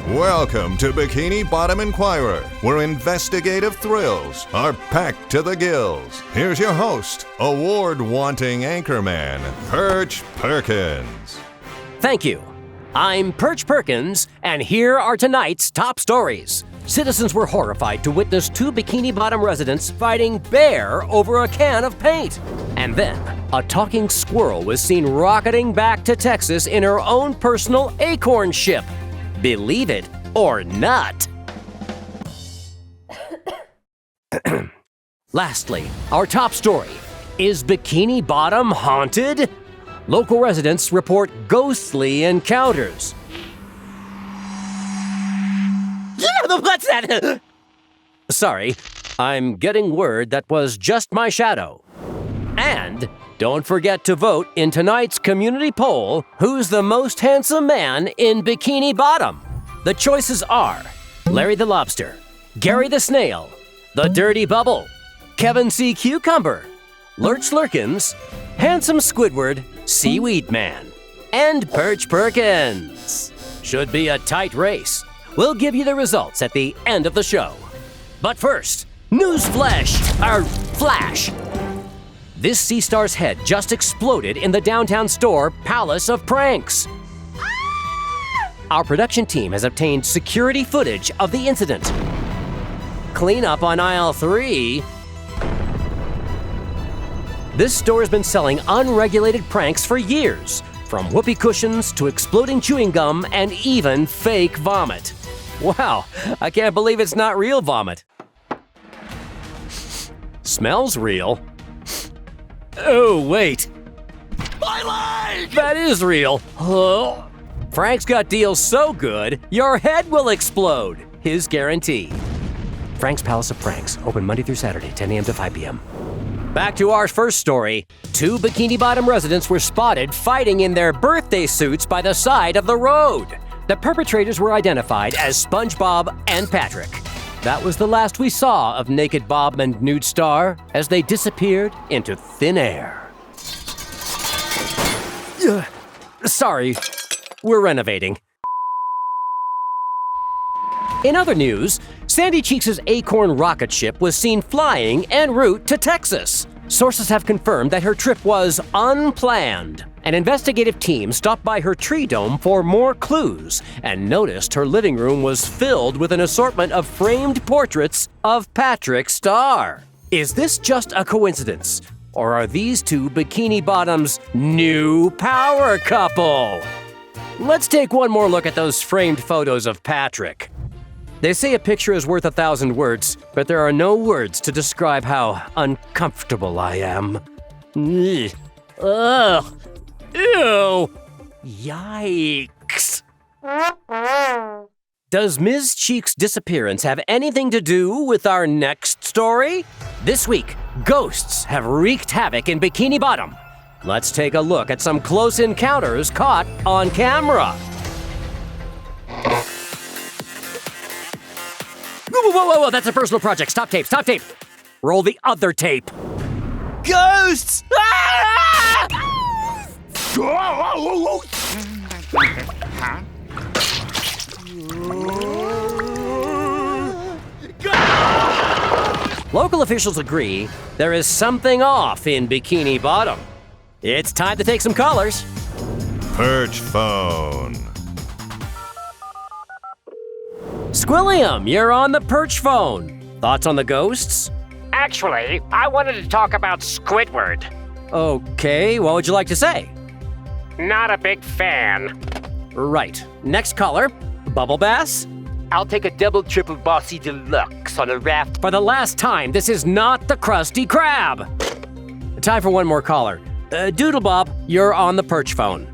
Welcome to Bikini Bottom Inquirer, where investigative thrills are packed to the gills. Here's your host, award-wanting anchorman, Perch Perkins. Thank you. I'm Perch Perkins, and here are tonight's top stories. Citizens were horrified to witness two Bikini Bottom residents fighting bear over a can of paint. And then, a talking squirrel was seen rocketing back to Texas in her own personal acorn ship. Believe it or not. Lastly, our top story. Is Bikini Bottom haunted? Local residents report ghostly encounters. What's that? Sorry, I'm getting word that was just my shadow. And don't forget to vote in tonight's community poll who's the most handsome man in Bikini Bottom. The choices are Larry the Lobster, Gary the Snail, the Dirty Bubble, Kevin C. Cucumber, Lurch Lurkins, Handsome Squidward, Seaweed Man, and Perch Perkins. Should be a tight race. We'll give you the results at the end of the show. But first, news flash. This sea star's head just exploded in the downtown store Palace of Pranks. Our production team has obtained security footage of the incident. Clean up on aisle 3. This store has been selling unregulated pranks for years, from whoopee cushions to exploding chewing gum and even fake vomit. Wow, I can't believe it's not real vomit. Smells real. Oh, wait. My leg! That is real. Oh. Frank's got deals so good, your head will explode. His guarantee. Frank's Palace of Pranks, open Monday through Saturday, 10 a.m. to 5 p.m. Back to our first story. Two Bikini Bottom residents were spotted fighting in their birthday suits by the side of the road. The perpetrators were identified as SpongeBob and Patrick. That was the last we saw of Naked Bob and Nude Star as they disappeared into thin air. Sorry, we're renovating. In other news, Sandy Cheeks' Acorn rocket ship was seen flying en route to Texas. Sources have confirmed that her trip was unplanned. An investigative team stopped by her tree dome for more clues and noticed her living room was filled with an assortment of framed portraits of Patrick Star. Is this just a coincidence? Or are these two Bikini Bottom's new power couple? Let's take one more look at those framed photos of Patrick. They say a picture is worth 1,000 words, but there are no words to describe how uncomfortable I am. Ugh. Ew! Yikes! Does Ms. Cheek's disappearance have anything to do with our next story? This week, ghosts have wreaked havoc in Bikini Bottom. Let's take a look at some close encounters caught on camera. Whoa, that's a personal project. Stop tape. Roll the other tape. Ghosts! Ah! Local officials agree there is something off in Bikini Bottom. It's time to take some callers. Perch phone. Squilliam, you're on the Perch phone. Thoughts on the ghosts? Actually, I wanted to talk about Squidward. Okay, what would you like to say? Not a big fan. Right. Next caller, Bubble Bass. I'll take a double triple bossy deluxe on a raft. For the last time, this is not the Krusty Krab. Time for one more caller. Doodlebob, you're on the Perch phone.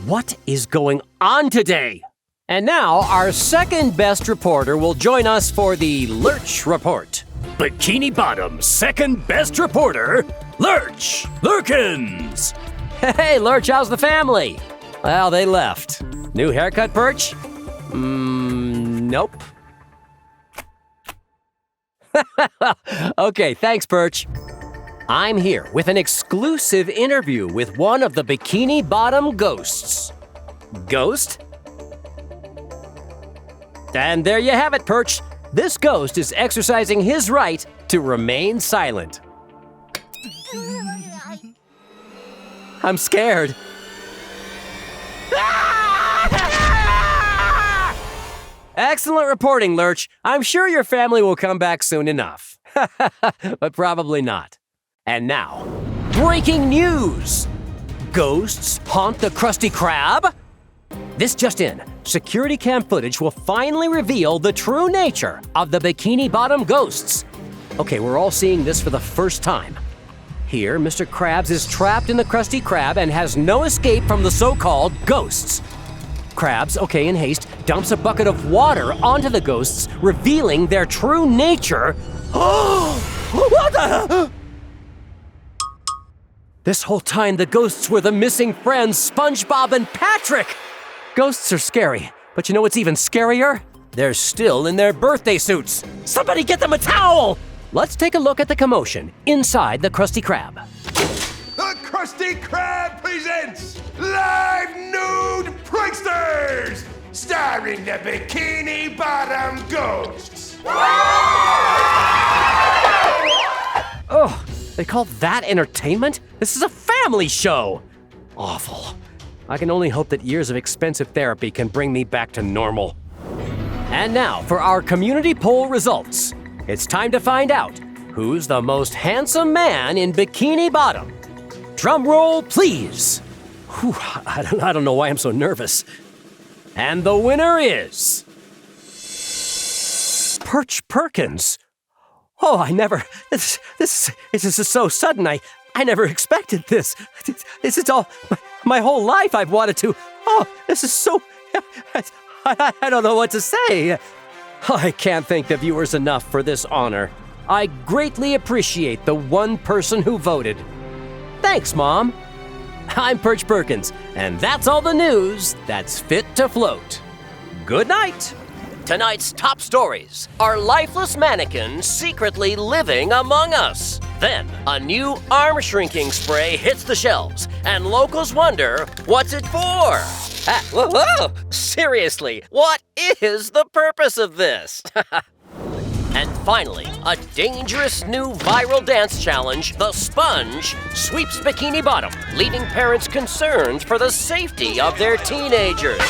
What is going on today? And now, our second best reporter will join us for the Lurch Report. Bikini Bottom's second best reporter, Lurch Lurkins. Hey, Lurch, how's the family? Well, they left. New haircut, Perch? Nope. Okay, thanks, Perch. I'm here with an exclusive interview with one of the Bikini Bottom ghosts. Ghost? And there you have it, Perch. This ghost is exercising his right to remain silent. I'm scared. Excellent reporting, Lurch. I'm sure your family will come back soon enough. But probably not. And now, breaking news! Ghosts haunt the Krusty Krab? This just in. Security cam footage will finally reveal the true nature of the Bikini Bottom ghosts. Okay, we're all seeing this for the first time. Here, Mr. Krabs is trapped in the Krusty Krab and has no escape from the so-called ghosts. Krabs, okay, in haste, dumps a bucket of water onto the ghosts, revealing their true nature. Oh! What the? This whole time, the ghosts were the missing friends, SpongeBob and Patrick. Ghosts are scary, but you know what's even scarier? They're still in their birthday suits. Somebody get them a towel! Let's take a look at the commotion inside the Krusty Krab. The Krusty Krab presents Live Nude Pranksters, starring the Bikini Bottom Ghosts. Oh, they call that entertainment? This is a family show. Awful. I can only hope that years of expensive therapy can bring me back to normal. And now for our community poll results. It's time to find out who's the most handsome man in Bikini Bottom. Drum roll, please. Whew, I don't know why I'm so nervous. And the winner is Perch Perkins. Oh, this is so sudden. I never expected this. This is all, my whole life I've wanted to. Oh, this is so, I don't know what to say. I can't thank the viewers enough for this honor. I greatly appreciate the one person who voted. Thanks, Mom. I'm Perch Perkins, and that's all the news that's fit to float. Good night. Tonight's top stories are lifeless mannequins secretly living among us. Then, a new arm shrinking spray hits the shelves, and locals wonder, what's it for? Whoa! Seriously, what is the purpose of this? And finally, a dangerous new viral dance challenge, the Sponge, sweeps Bikini Bottom, leaving parents concerned for the safety of their teenagers.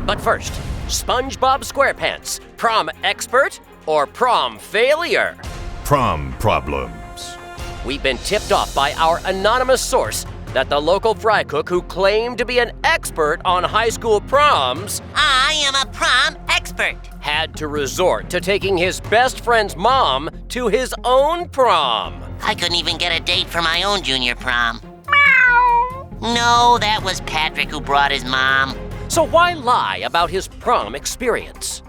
But first, SpongeBob SquarePants, prom expert or prom failure? Prom problems. We've been tipped off by our anonymous source that the local fry cook who claimed to be an expert on high school proms, I am a prom expert. had to resort to taking his best friend's mom to his own prom. I couldn't even get a date for my own junior prom. Meow. No, that was Patrick who brought his mom. So why lie about his prom experience?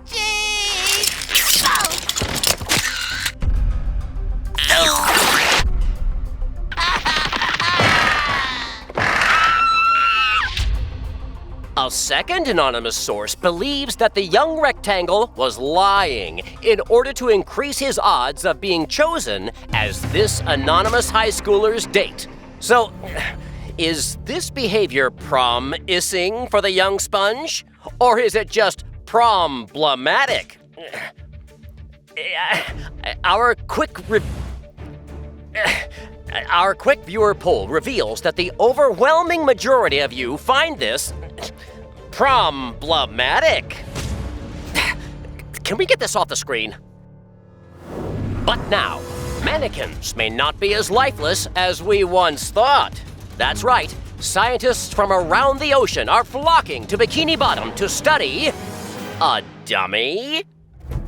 A second anonymous source believes that the young rectangle was lying in order to increase his odds of being chosen as this anonymous high schooler's date. So, is this behavior prom-issing for the young sponge? Or is it just prom-blematic? Our quick viewer poll reveals that the overwhelming majority of you find this prom-blematic. Can we get this off the screen? But now, mannequins may not be as lifeless as we once thought. That's right, scientists from around the ocean are flocking to Bikini Bottom to study a dummy.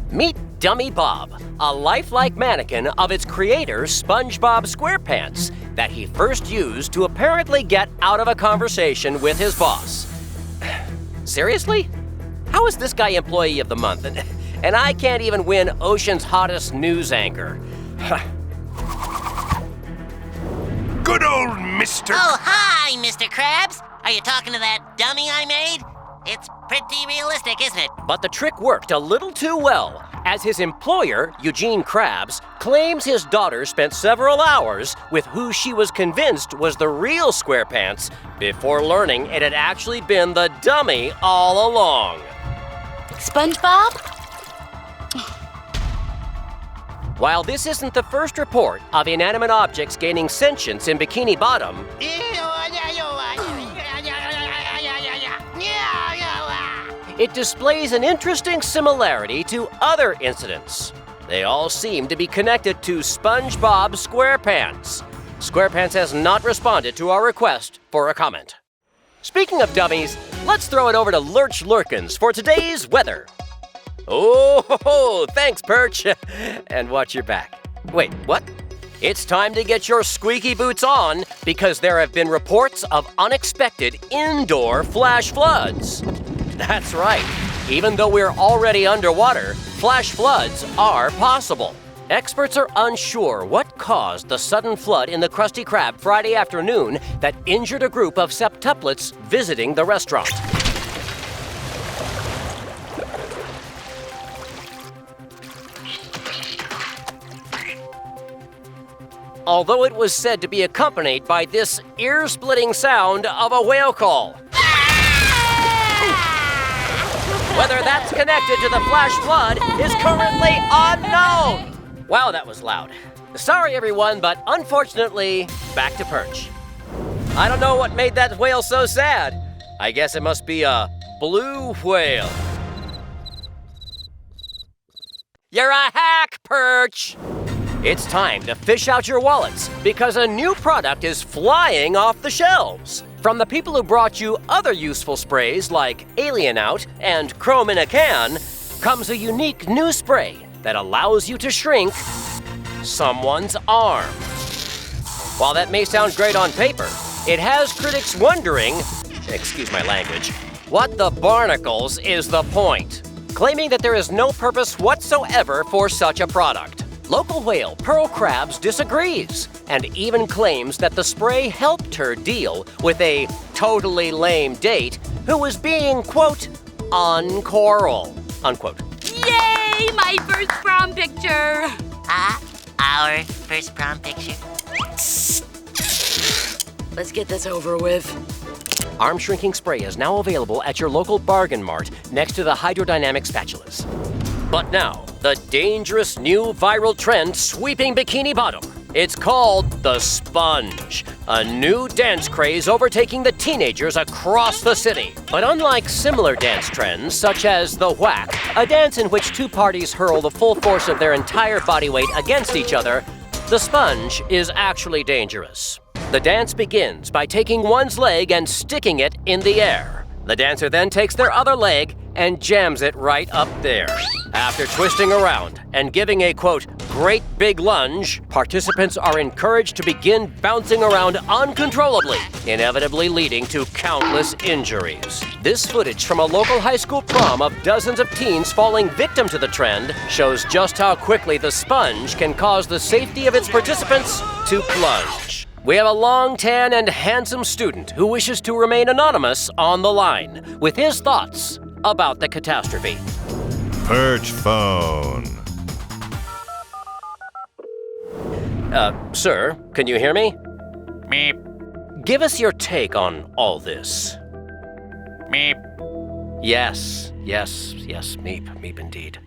Meet Dummy Bob, a lifelike mannequin of its creator, SpongeBob SquarePants, that he first used to apparently get out of a conversation with his boss. Seriously? How is this guy Employee of the Month? And I can't even win Ocean's Hottest News Anchor. Good old Mr. Oh, hi, Mr. Krabs. Are you talking to that dummy I made? It's pretty realistic, isn't it? But the trick worked a little too well. as his employer, Eugene Krabs, claims his daughter spent several hours with who she was convinced was the real SquarePants before learning it had actually been the dummy all along. SpongeBob? While this isn't the first report of inanimate objects gaining sentience in Bikini Bottom, it displays an interesting similarity to other incidents. They all seem to be connected to SpongeBob SquarePants. SquarePants has not responded to our request for a comment. Speaking of dummies, let's throw it over to Lurch Lurkins for today's weather. Oh, thanks, Perch. And watch your back. Wait, what? It's time to get your squeaky boots on because there have been reports of unexpected indoor flash floods. That's right. Even though we're already underwater, flash floods are possible. Experts are unsure what caused the sudden flood in the Krusty Krab Friday afternoon that injured a group of septuplets visiting the restaurant. Although it was said to be accompanied by this ear-splitting sound of a whale call. Whether that's connected to the flash flood is currently unknown. Wow, that was loud. Sorry, everyone, but unfortunately, back to Perch. I don't know what made that whale so sad. I guess it must be a blue whale. You're a hack, Perch! It's time to fish out your wallets because a new product is flying off the shelves. From the people who brought you other useful sprays like Alien Out and Chrome in a Can, comes a unique new spray that allows you to shrink someone's arm. While that may sound great on paper, it has critics wondering, excuse my language, what the barnacles is the point, claiming that there is no purpose whatsoever for such a product. Local whale Pearl Krabs disagrees and even claims that the spray helped her deal with a totally lame date who was being, quote, uncoral, unquote. Yay! My first prom picture! Our first prom picture. Let's get this over with. Arm shrinking spray is now available at your local bargain mart next to the hydrodynamic spatulas. But now, the dangerous new viral trend sweeping Bikini Bottom. It's called the sponge, a new dance craze overtaking the teenagers across the city. But unlike similar dance trends, such as the whack, a dance in which two parties hurl the full force of their entire body weight against each other, the sponge is actually dangerous. The dance begins by taking one's leg and sticking it in the air. The dancer then takes their other leg and jams it right up there. After twisting around and giving a, quote, great big lunge, participants are encouraged to begin bouncing around uncontrollably, inevitably leading to countless injuries. This footage from a local high school prom of dozens of teens falling victim to the trend shows just how quickly the sponge can cause the safety of its participants to plunge. We have a long, tan, and handsome student who wishes to remain anonymous on the line with his thoughts about the catastrophe. Perch phone. Sir, can you hear me? Meep, Give us your take on all this. meep. Yes, meep indeed.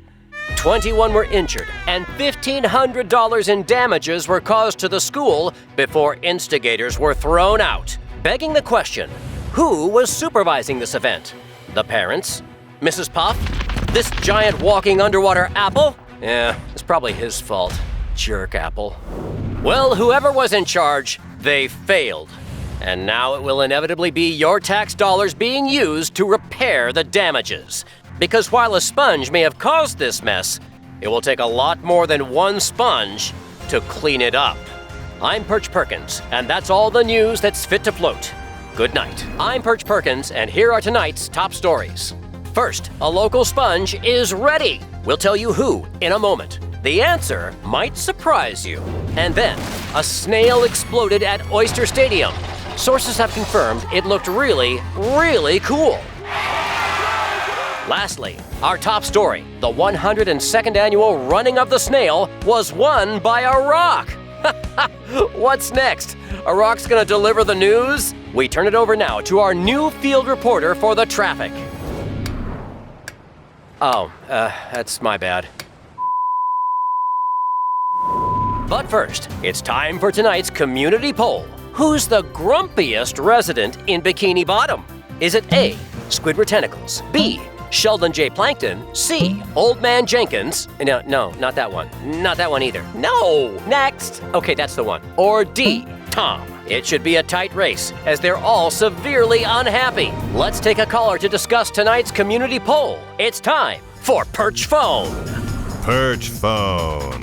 21 were injured, and $1,500 in damages were caused to the school before instigators were thrown out. Begging the question, who was supervising this event? The parents? Mrs. Puff? This giant walking underwater apple? Yeah, it's probably his fault. Jerk apple. Well, whoever was in charge, they failed. And now it will inevitably be your tax dollars being used to repair the damages. Because while a sponge may have caused this mess, it will take a lot more than one sponge to clean it up. I'm Perch Perkins, and that's all the news that's fit to float. Good night. I'm Perch Perkins, and here are tonight's top stories. First, a local sponge is ready. We'll tell you who in a moment. The answer might surprise you. And then, a snail exploded at Oyster Stadium. Sources have confirmed it looked really, really cool. Lastly, our top story, the 102nd annual running of the snail, was won by a rock. What's next? A rock's gonna deliver the news? We turn it over now to our new field reporter for the traffic. Oh, that's my bad. But first, it's time for tonight's community poll. Who's the grumpiest resident in Bikini Bottom? Is it A, Squidward Tentacles, B, Sheldon J. Plankton, C, Old Man Jenkins, no, not that one, not that one either, no, next, okay, that's the one, or D, Tom. It should be a tight race, as they're all severely unhappy. Let's take a caller to discuss tonight's community poll. It's time for Perch Phone. Perch Phone.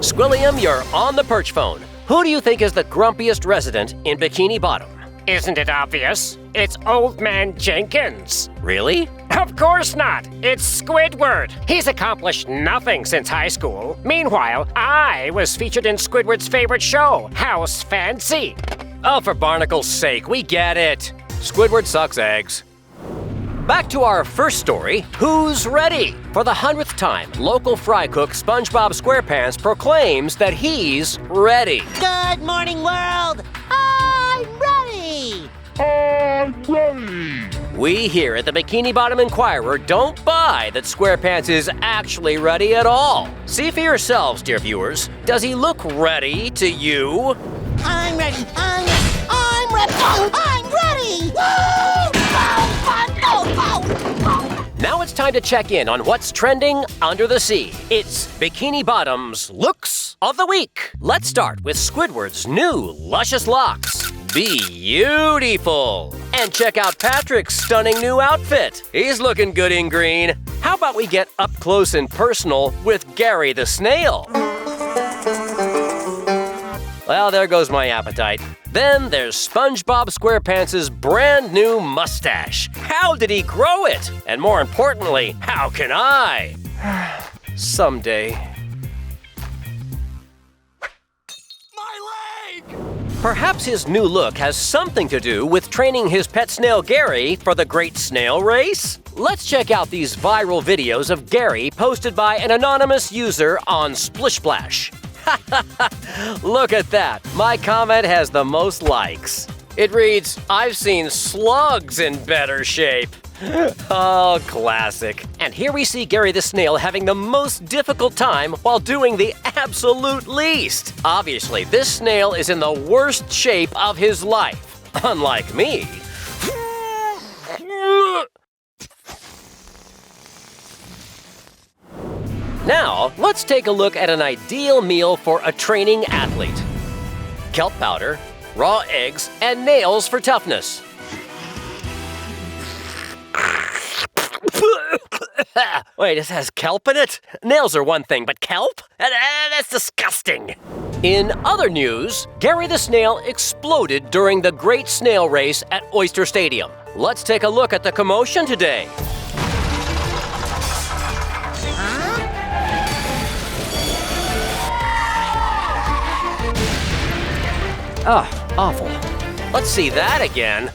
Squilliam, you're on the Perch Phone. Who do you think is the grumpiest resident in Bikini Bottom? Isn't it obvious? It's Old Man Jenkins. Really? Of course not. It's Squidward. He's accomplished nothing since high school. Meanwhile, I was featured in Squidward's favorite show, House Fancy. Oh, for Barnacle's sake, we get it. Squidward sucks eggs. Back to our first story, who's ready? For the 100th time, local fry cook SpongeBob SquarePants proclaims that he's ready. Good morning, world! I'm ready! We here at the Bikini Bottom Inquirer don't buy that SquarePants is actually ready at all. See for yourselves, dear viewers. Does he look ready to you? I'm ready! I'm ready! I'm ready! Woo! Now it's time to check in on what's trending under the sea. It's Bikini Bottom's Looks of the Week. Let's start with Squidward's new luscious locks. Beautiful! And check out Patrick's stunning new outfit. He's looking good in green. How about we get up close and personal with Gary the Snail? Well, there goes my appetite. Then there's SpongeBob SquarePants' brand new mustache. How did he grow it? And more importantly, how can I? Someday. My leg! Perhaps his new look has something to do with training his pet snail Gary for the Great Snail Race. Let's check out these viral videos of Gary posted by an anonymous user on Splish Splash. Look at that. My comment has the most likes. It reads, "I've seen slugs in better shape." Oh, classic. And here we see Gary the Snail having the most difficult time while doing the absolute least. Obviously, this snail is in the worst shape of his life. Unlike me. Now, let's take a look at an ideal meal for a training athlete. Kelp powder, raw eggs, and nails for toughness. Wait, this has kelp in it? Nails are one thing, but kelp? That's disgusting. In other news, Gary the Snail exploded during the Great Snail Race at Oyster Stadium. Let's take a look at the commotion today. Oh, awful. Let's see that again.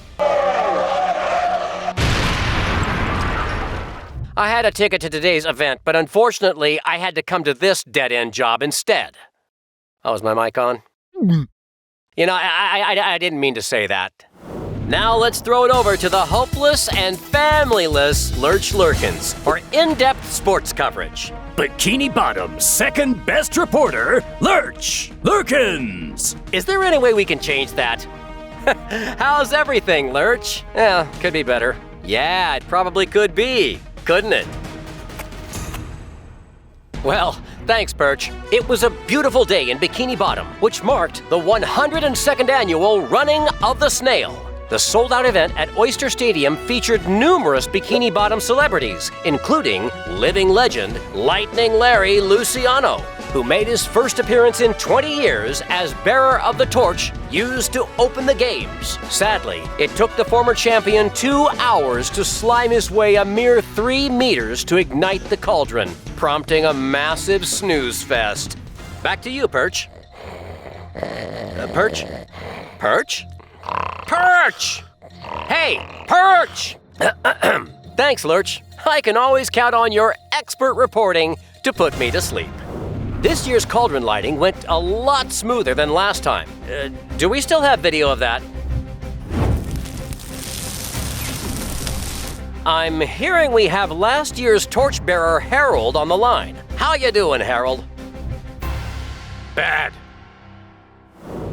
I had a ticket to today's event, but unfortunately, I had to come to this dead-end job instead. Oh, is my mic on? You know, I didn't mean to say that. Now let's throw it over to the hopeless and familyless Lurch Lurkins for in-depth sports coverage. Bikini Bottom's second best reporter, Lurch Lurkins. Is there any way we can change that? How's everything, Lurch? Yeah, could be better. Yeah, it probably could be, couldn't it? Well, thanks, Perch. It was a beautiful day in Bikini Bottom, which marked the 102nd annual Running of the Snail. The sold-out event at Oyster Stadium featured numerous Bikini Bottom celebrities, including living legend Lightning Larry Luciano, who made his first appearance in 20 years as bearer of the torch used to open the games. Sadly, it took the former champion 2 hours to slime his way a mere 3 meters to ignite the cauldron, prompting a massive snooze fest. Back to you, Perch. Perch? Perch? Perch! Hey, Perch! Thanks, Lurch. I can always count on your expert reporting to put me to sleep. This year's cauldron lighting went a lot smoother than last time. Do we still have video of that? I'm hearing we have last year's torchbearer Harold on the line. How you doing, Harold? Bad.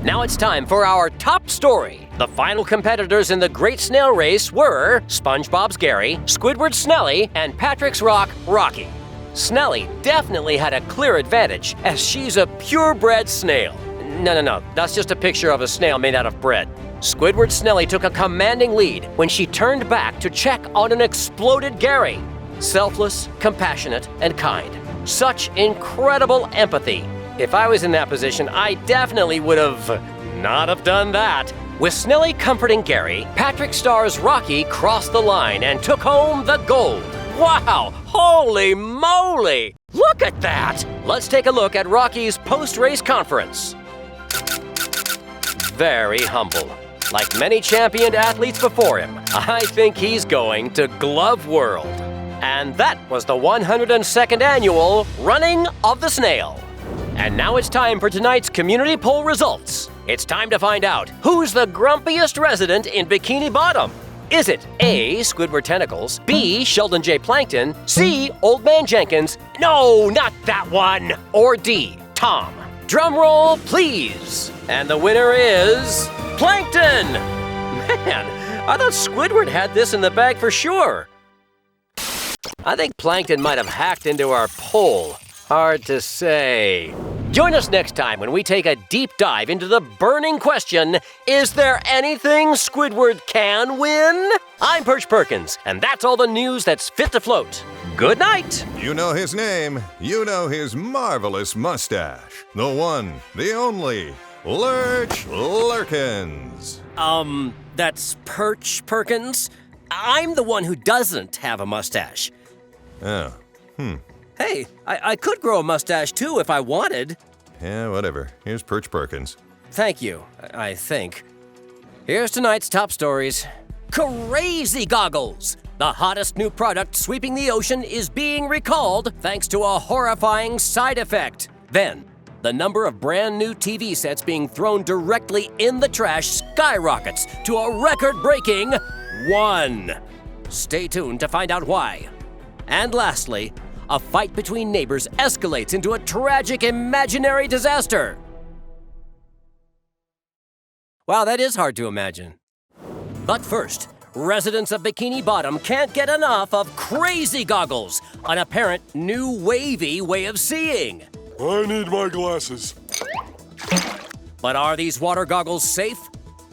Now it's time for our top story. The final competitors in the Great Snail Race were SpongeBob's Gary, Squidward's Snelly, and Patrick's Rock, Rocky. Snelly definitely had a clear advantage, as she's a purebred snail. No, that's just a picture of a snail made out of bread. Squidward Snelly took a commanding lead when she turned back to check on an exploded Gary. Selfless, compassionate, and kind. Such incredible empathy. If I was in that position, I definitely would have not have done that. With Snelly comforting Gary, Patrick Starr's Rocky crossed the line and took home the gold. Wow, holy moly! Look at that! Let's take a look at Rocky's post-race conference. Very humble. Like many championed athletes before him, I think he's going to Glove World. And that was the 102nd annual Running of the Snail. And now it's time for tonight's community poll results. It's time to find out who's the grumpiest resident in Bikini Bottom. Is it A, Squidward Tentacles, B, Sheldon J. Plankton, C, Old Man Jenkins, no, not that one, or D, Tom? Drum roll, please. And the winner is Plankton! Man, I thought Squidward had this in the bag for sure. I think Plankton might have hacked into our poll. Hard to say. Join us next time when we take a deep dive into the burning question, is there anything Squidward can win? I'm Perch Perkins, and that's all the news that's fit to float. Good night. You know his name. You know his marvelous mustache. The one, the only, Lurch Lurkins. That's Perch Perkins? I'm the one who doesn't have a mustache. Oh, Hey, I could grow a mustache too if I wanted. Yeah, whatever. Here's Perch Perkins. Thank you, I think. Here's tonight's top stories. Crazy goggles! The hottest new product sweeping the ocean is being recalled thanks to a horrifying side effect. Then, the number of brand new TV sets being thrown directly in the trash skyrockets to a record-breaking 1. Stay tuned to find out why. And lastly, a fight between neighbors escalates into a tragic imaginary disaster. Wow, that is hard to imagine. But first, residents of Bikini Bottom can't get enough of crazy goggles, an apparent new wavy way of seeing. I need my glasses. But are these water goggles safe?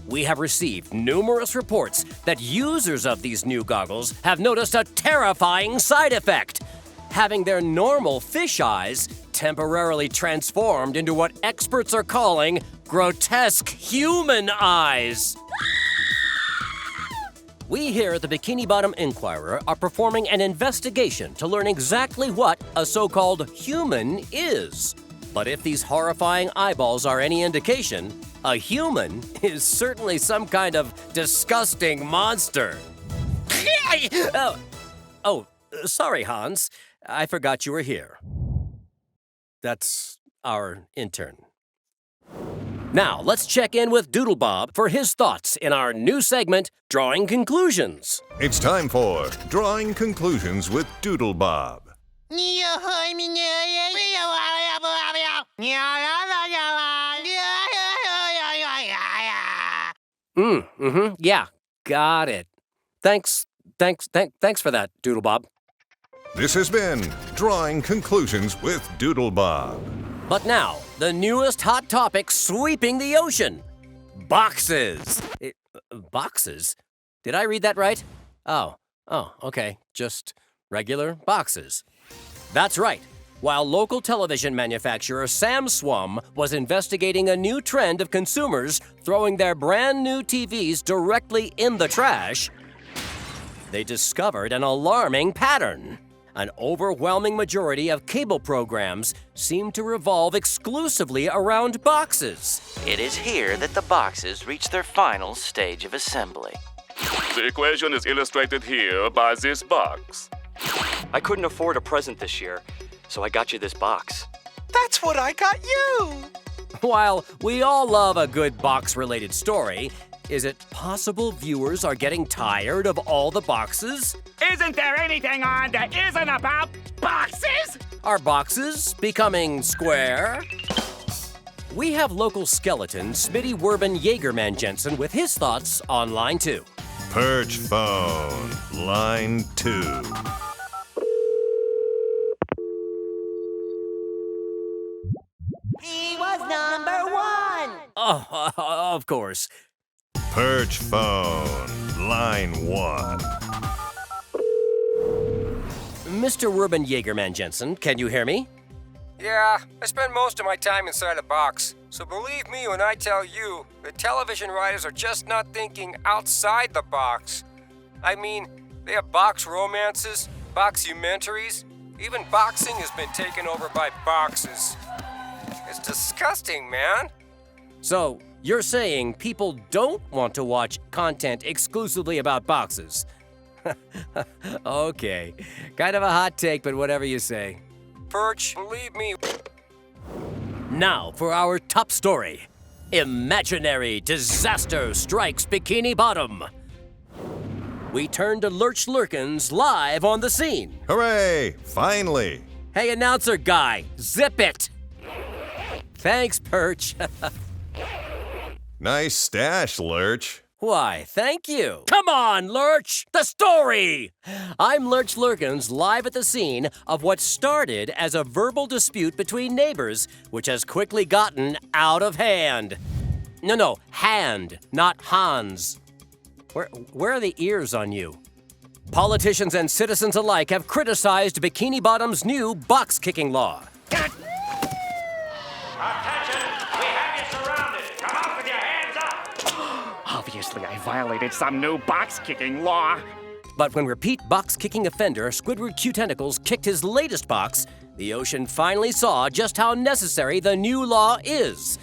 We have received numerous reports that users of these new goggles have noticed a terrifying side effect. Having their normal fish eyes temporarily transformed into what experts are calling grotesque human eyes. We here at the Bikini Bottom Inquirer are performing an investigation to learn exactly what a so-called human is. But if these horrifying eyeballs are any indication, a human is certainly some kind of disgusting monster. Sorry, Hans. I forgot you were here. That's our intern. Now, let's check in with Doodle Bob for his thoughts in our new segment, Drawing Conclusions. It's time for Drawing Conclusions with Doodle Bob. Yeah, got it. Thanks for that, Doodle Bob. This has been Drawing Conclusions with Doodle Bob. But now, the newest hot topic sweeping the ocean. Boxes. Boxes? Did I read that right? Oh, okay. Just regular boxes. That's right. While local television manufacturer Sam Swum was investigating a new trend of consumers throwing their brand new TVs directly in the trash, they discovered an alarming pattern. An overwhelming majority of cable programs seem to revolve exclusively around boxes. It is here that the boxes reach their final stage of assembly. The equation is illustrated here by this box. I couldn't afford a present this year, so I got you this box. That's what I got you! While we all love a good box-related story, is it possible viewers are getting tired of all the boxes? Isn't there anything on that isn't about boxes? Are boxes becoming square? We have local skeleton Smitty Werben Jaegerman Jensen with his thoughts on line 2. Perch phone, line 2. He was number 1. Oh, of course. Perch phone, line 1. Mr. Werben Jaegerman Jensen, can you hear me? Yeah, I spend most of my time inside a box. So believe me when I tell you, the television writers are just not thinking outside the box. I mean, they have box romances, boxumentaries, even boxing has been taken over by boxes. It's disgusting, man. So, you're saying people don't want to watch content exclusively about boxes? Okay, kind of a hot take, but whatever you say. Perch, believe me. Now for our top story. Imaginary disaster strikes Bikini Bottom. We turn to Lurch Lurkins live on the scene. Hooray! Finally! Hey, announcer guy, zip it! Thanks, Perch. Nice stash, Lurch. Why, thank you. Come on, Lurch, the story! I'm Lurch Lurkins, live at the scene of what started as a verbal dispute between neighbors, which has quickly gotten out of hand. No, hand, not Hans. Where are the ears on you? Politicians and citizens alike have criticized Bikini Bottom's new box-kicking law. Attention! We have you surrounded. Come out with your hands up. Obviously, I violated some new box-kicking law. But when repeat box-kicking offender Squidward Q Tentacles kicked his latest box, the ocean finally saw just how necessary the new law is.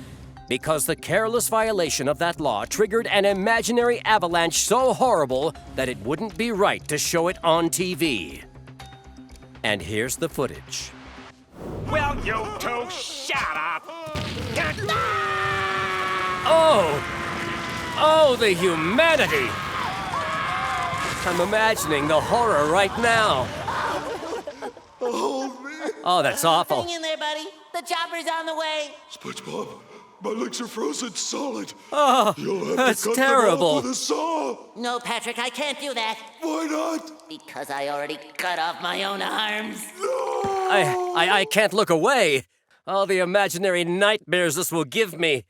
Because the careless violation of that law triggered an imaginary avalanche so horrible that it wouldn't be right to show it on TV. And here's the footage. Will you two shut up? Oh, the humanity! I'm imagining the horror right now. Hold me. Oh, that's awful. Hang in there, buddy. The chopper's on the way. SpongeBob, my legs are frozen solid. Oh, You'll have that's to cut terrible. them off with a saw. No, Patrick, I can't do that. Why not? Because I already cut off my own arms. No! I can't look away. All the imaginary nightmares this will give me.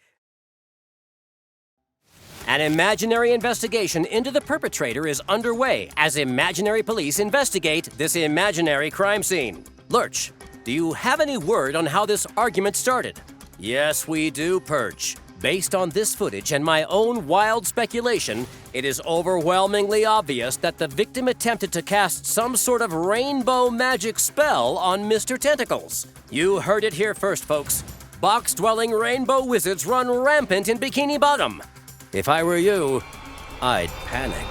An imaginary investigation into the perpetrator is underway as imaginary police investigate this imaginary crime scene. Lurch, do you have any word on how this argument started? Yes, we do, Perch. Based on this footage and my own wild speculation, it is overwhelmingly obvious that the victim attempted to cast some sort of rainbow magic spell on Mr. Tentacles. You heard it here first, folks. Box-dwelling rainbow wizards run rampant in Bikini Bottom. If I were you, I'd panic.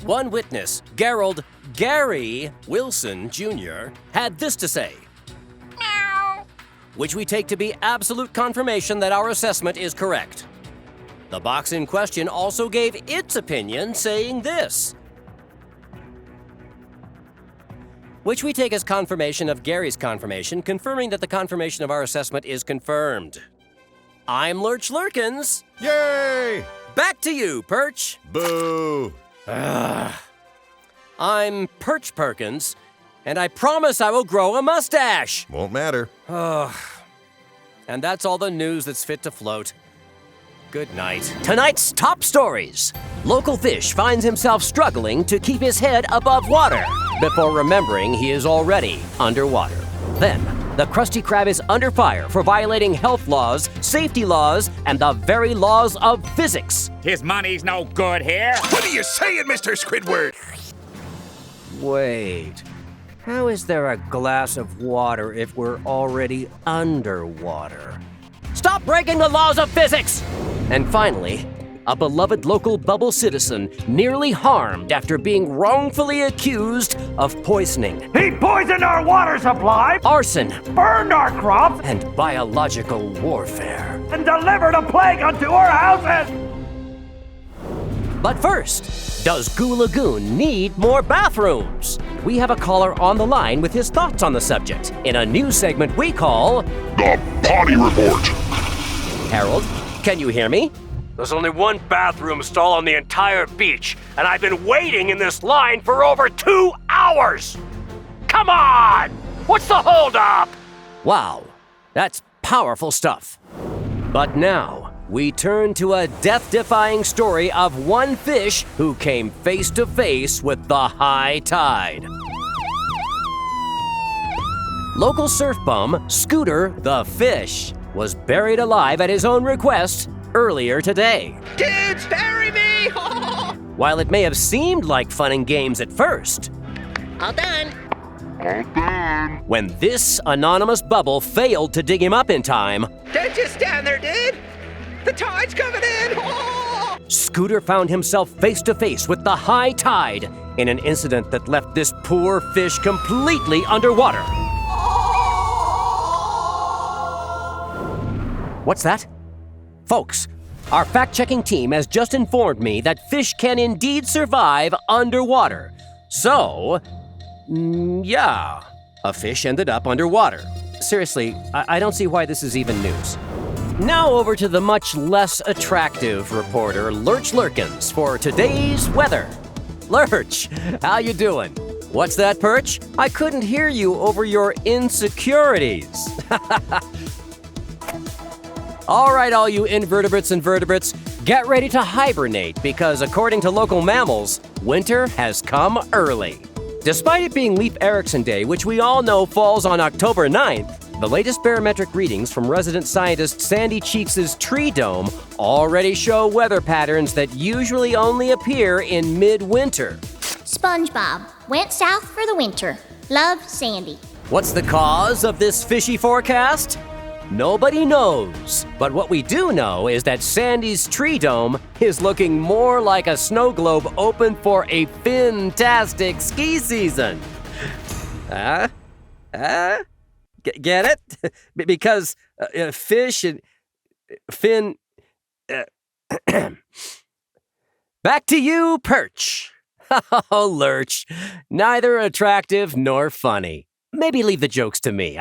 One witness, Gary Wilson Jr., had this to say. Which we take to be absolute confirmation that our assessment is correct. The box in question also gave its opinion, saying this. Which we take as confirmation of Gary's confirmation, confirming that the confirmation of our assessment is confirmed. I'm Lurch Lurkins. Yay! Back to you, Perch. Boo! I'm Perch Perkins, and I promise I will grow a mustache. Won't matter. And that's all the news that's fit to float. Good night. Tonight's top stories. Local fish finds himself struggling to keep his head above water before remembering he is already underwater. Then, the Krusty Krab is under fire for violating health laws, safety laws, and the very laws of physics. His money's no good here. What are you saying, Mr. Squidward? Wait, how is there a glass of water if we're already underwater? Stop breaking the laws of physics! And finally, a beloved local bubble citizen nearly harmed after being wrongfully accused of poisoning. He poisoned our water supply, Arson, burned our crops, and biological warfare. and delivered a plague unto our houses! But first, does Goo Lagoon need more bathrooms? We have a caller on the line with his thoughts on the subject in a news segment we call The Potty Report. Harold, can you hear me? There's only one bathroom stall on the entire beach, and I've been waiting in this line for over 2 hours! Come on! What's the holdup? Wow, that's powerful stuff. But now, we turn to a death-defying story of one fish who came face to face with the high tide. Local surf bum, Scooter the Fish, was buried alive at his own request earlier today. Kids, bury me! While it may have seemed like fun and games at first, All done. when this anonymous bubble failed to dig him up in time, Don't just stand there, dude! The tide's coming in! Scooter found himself face to face with the high tide in an incident that left this poor fish completely underwater. What's that? Folks, our fact-checking team has just informed me that fish can indeed survive underwater. So, yeah, a fish ended up underwater. Seriously, I don't see why this is even news. Now over to the much less attractive reporter, Lurch Lurkins, for today's weather. Lurch, how you doing? What's that, Perch? I couldn't hear you over your insecurities. All right, all you invertebrates and vertebrates, get ready to hibernate because according to local mammals, winter has come early. Despite it being Leif Erikson Day, which we all know falls on October 9th, the latest barometric readings from resident scientist Sandy Cheeks' tree dome already show weather patterns that usually only appear in midwinter. SpongeBob went south for the winter. Love, Sandy. What's the cause of this fishy forecast? Nobody knows, but what we do know is that Sandy's tree dome is looking more like a snow globe open for a fin-tastic ski season. Get it? Because fish and fin... Back to you, Perch. Oh, Lurch. Neither attractive nor funny. Maybe leave the jokes to me.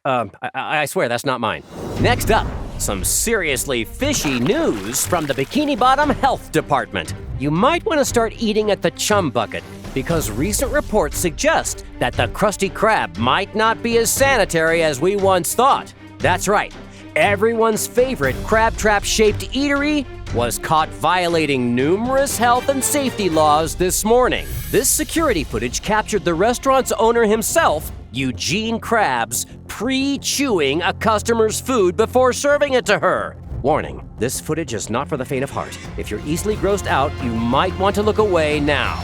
I swear that's not mine. Next up, some seriously fishy news from the Bikini Bottom Health Department. You might want to start eating at the chum bucket because recent reports suggest that the Krusty Krab might not be as sanitary as we once thought. That's right. Everyone's favorite crab trap-shaped eatery was caught violating numerous health and safety laws this morning. This security footage captured the restaurant's owner himself, Eugene Krabs, pre-chewing a customer's food before serving it to her. Warning, this footage is not for the faint of heart. If you're easily grossed out, you might want to look away now.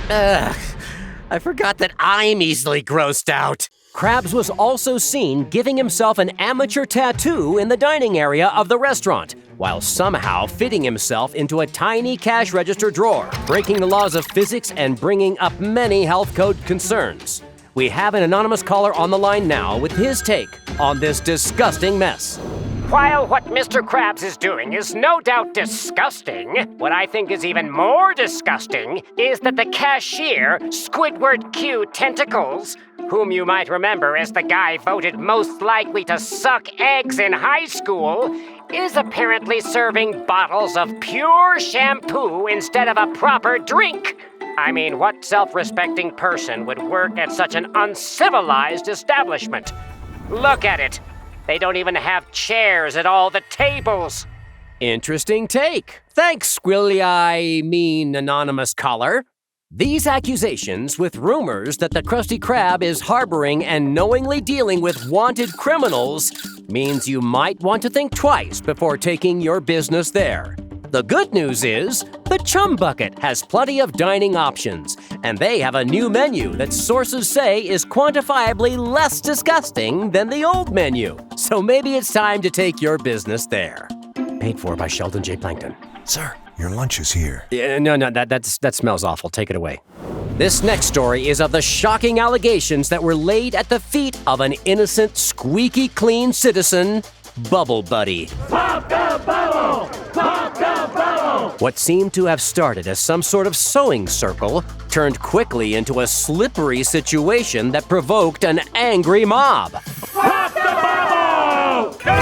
I forgot that I'm easily grossed out. Krabs was also seen giving himself an amateur tattoo in the dining area of the restaurant, while somehow fitting himself into a tiny cash register drawer, breaking the laws of physics and bringing up many health code concerns. We have an anonymous caller on the line now with his take on this disgusting mess. While what Mr. Krabs is doing is no doubt disgusting, what I think is even more disgusting is that the cashier, Squidward Q Tentacles, whom you might remember as the guy voted most likely to suck eggs in high school, is apparently serving bottles of pure shampoo instead of a proper drink. I mean, what self-respecting person would work at such an uncivilized establishment? Look at it. They don't even have chairs at all the tables. Interesting take. Thanks, anonymous caller. These accusations, with rumors that the Krusty Krab is harboring and knowingly dealing with wanted criminals, means you might want to think twice before taking your business there. The good news is, the Chum Bucket has plenty of dining options, and they have a new menu that sources say is quantifiably less disgusting than the old menu. So maybe it's time to take your business there. Paid for by Sheldon J. Plankton. Sir, your lunch is here. Yeah, no, that smells awful. Take it away. This next story is of the shocking allegations that were laid at the feet of an innocent, squeaky clean citizen, Bubble Buddy. Pop the bubble! Pop the bubble! What seemed to have started as some sort of sewing circle turned quickly into a slippery situation that provoked an angry mob. Pop the bubble!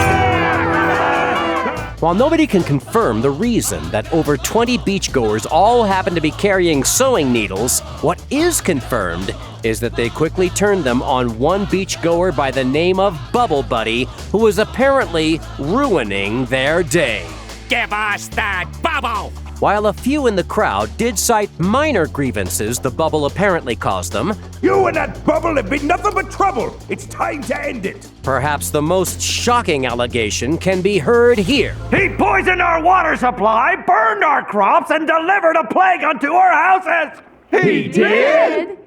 While nobody can confirm the reason that over 20 beachgoers all happen to be carrying sewing needles, what is confirmed is that they quickly turned them on one beachgoer by the name of Bubble Buddy, who was apparently ruining their day. Give us that bubble! While a few in the crowd did cite minor grievances the bubble apparently caused them, You and that bubble have been nothing but trouble. It's time to end it. perhaps the most shocking allegation can be heard here. He poisoned our water supply, burned our crops, and delivered a plague unto our houses. He did?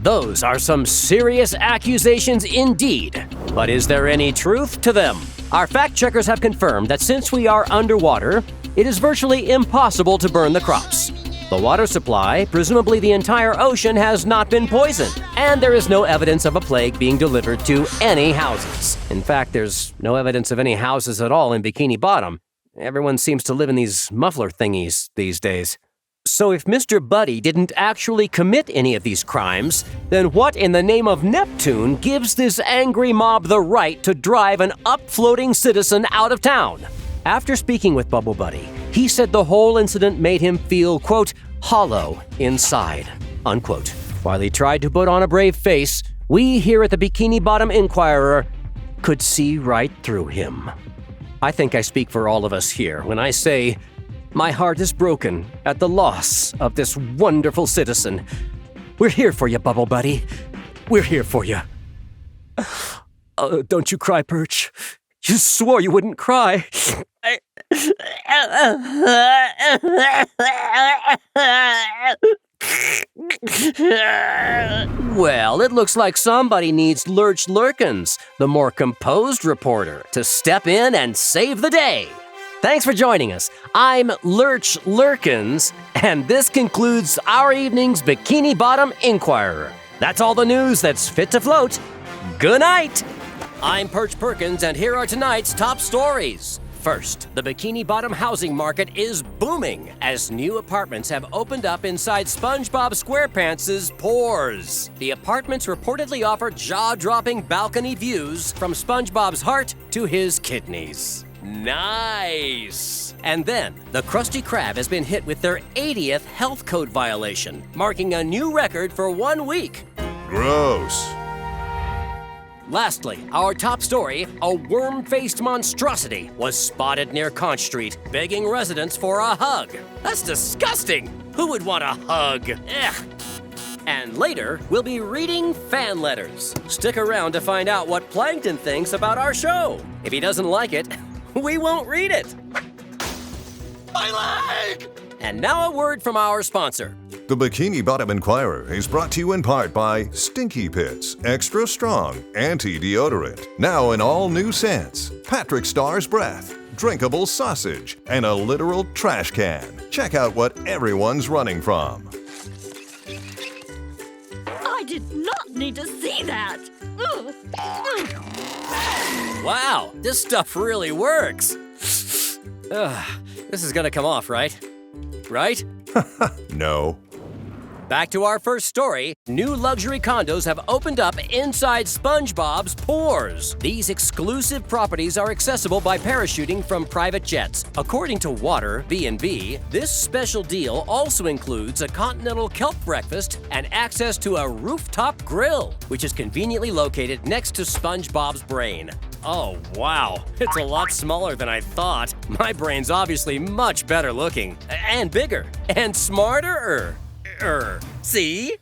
Those are some serious accusations indeed. But is there any truth to them? Our fact checkers have confirmed that since we are underwater, it is virtually impossible to burn the crops. The water supply, presumably the entire ocean, has not been poisoned, and there is no evidence of a plague being delivered to any houses. In fact, there's no evidence of any houses at all in Bikini Bottom. Everyone seems to live in these muffler thingies these days. So if Mr. Buddy didn't actually commit any of these crimes, then what in the name of Neptune gives this angry mob the right to drive an up-floating citizen out of town? After speaking with Bubble Buddy, he said the whole incident made him feel, quote, hollow inside, unquote. While he tried to put on a brave face, we here at the Bikini Bottom Inquirer could see right through him. I think I speak for all of us here when I say, my heart is broken at the loss of this wonderful citizen. We're here for you, Bubble Buddy. We're here for you. Don't you cry, Perch. You swore you wouldn't cry. Well, it looks like somebody needs Lurch Lurkins, the more composed reporter, to step in and save the day. Thanks for joining us. I'm Lurch Lurkins, and this concludes our evening's Bikini Bottom Inquirer. That's all the news that's fit to float. Good night. I'm Perch Perkins, and here are tonight's top stories. First, the Bikini Bottom housing market is booming as new apartments have opened up inside SpongeBob SquarePants' pores. The apartments reportedly offer jaw-dropping balcony views from SpongeBob's heart to his kidneys. Nice! And then, the Krusty Krab has been hit with their 80th health code violation, marking a new record for 1 week. Gross. Lastly, our top story, a worm-faced monstrosity was spotted near Conch Street, begging residents for a hug. That's disgusting! Who would want a hug? Ugh. And later, we'll be reading fan letters. Stick around to find out what Plankton thinks about our show. If he doesn't like it, we won't read it. My leg! And now a word from our sponsor. The Bikini Bottom Inquirer is brought to you in part by Stinky Pits Extra Strong Anti-Deodorant. Now in all new scents. Patrick Starr's Breath, drinkable sausage, and a literal trash can. Check out what everyone's running from. I did not need to see that. Wow, this stuff really works. This is gonna come off, right? Right? No. Back to our first story. New luxury condos have opened up inside SpongeBob's pores. These exclusive properties are accessible by parachuting from private jets. According to Water B&B, this special deal also includes a continental kelp breakfast and access to a rooftop grill, which is conveniently located next to SpongeBob's brain. Oh, wow. It's a lot smaller than I thought. My brain's obviously much better looking. And bigger. And smarter. See?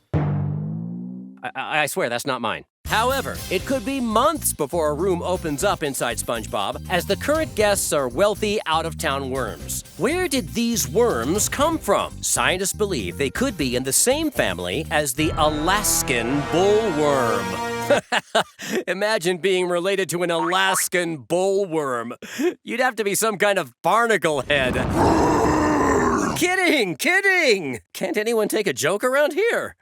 I swear that's not mine. However, it could be months before a room opens up inside SpongeBob, as the current guests are wealthy, out-of-town worms. Where did these worms come from? Scientists believe they could be in the same family as the Alaskan bullworm. Imagine being related to an Alaskan bullworm. You'd have to be some kind of barnacle head. Kidding! Can't anyone take a joke around here?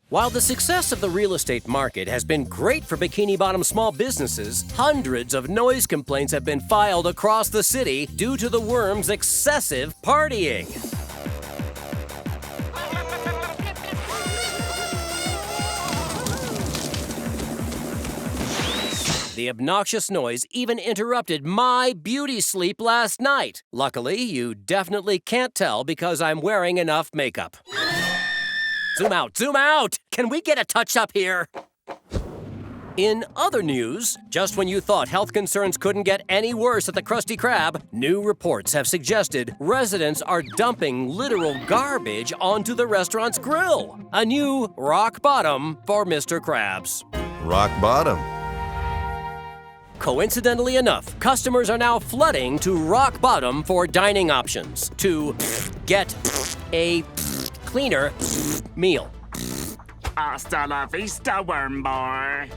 While the success of the real estate market has been great for Bikini Bottom small businesses, hundreds of noise complaints have been filed across the city due to the worms' excessive partying. The obnoxious noise even interrupted my beauty sleep last night. Luckily, you definitely can't tell because I'm wearing enough makeup. Zoom out! Can we get a touch-up here? In other news, just when you thought health concerns couldn't get any worse at the Krusty Krab, new reports have suggested residents are dumping literal garbage onto the restaurant's grill. A new rock bottom for Mr. Krabs. Rock bottom. Coincidentally enough, customers are now flooding to Rock Bottom for dining options to get a cleaner meal. Hasta la vista, worm boy.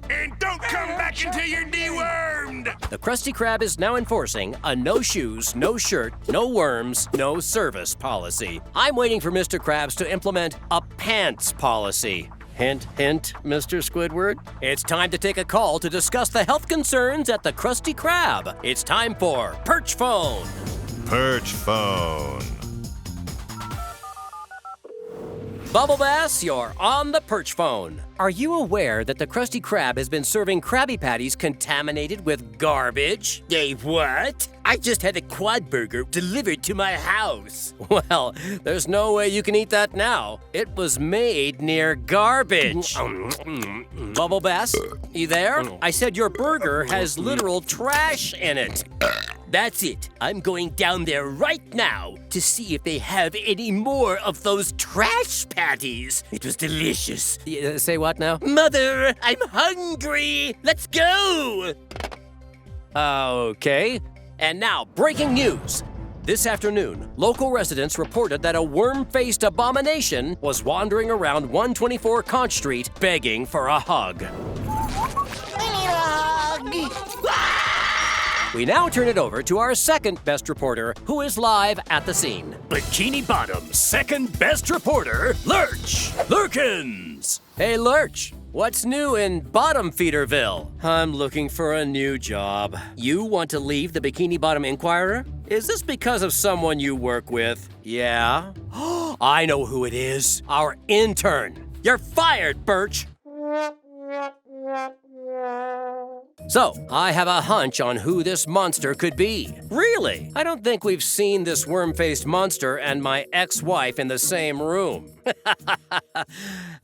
And don't come back until you're dewormed! The Krusty Krab is now enforcing a no shoes, no shirt, no worms, no service policy. I'm waiting for Mr. Krabs to implement a pants policy. Hint, hint, Mr. Squidward. It's time to take a call to discuss the health concerns at the Krusty Krab. It's time for Perch Phone. Perch Phone. Bubble Bass, you're on the Perch Phone. Are you aware that the Krusty Krab has been serving Krabby Patties contaminated with garbage? What? I just had a quad burger delivered to my house. Well, there's no way you can eat that now. It was made near garbage. Bubble Bass, you there? I said your burger has literal trash in it. That's it. I'm going down there right now to see if they have any more of those trash patties. It was delicious. Say what now? Mother, I'm hungry. Let's go. Okay. And now, breaking news. This afternoon, local residents reported that a worm-faced abomination was wandering around 124 Conch Street begging for a hug. We now turn it over to our second best reporter, who is live at the scene. Bikini Bottom's second best reporter, Lurch Lurkins. Hey, Lurch. What's new in Bottom Feederville? I'm looking for a new job. You want to leave the Bikini Bottom Inquirer? Is this because of someone you work with? Yeah? I know who it is. Our intern. You're fired, Perch. So, I have a hunch on who this monster could be. Really? I don't think we've seen this worm-faced monster and my ex-wife in the same room.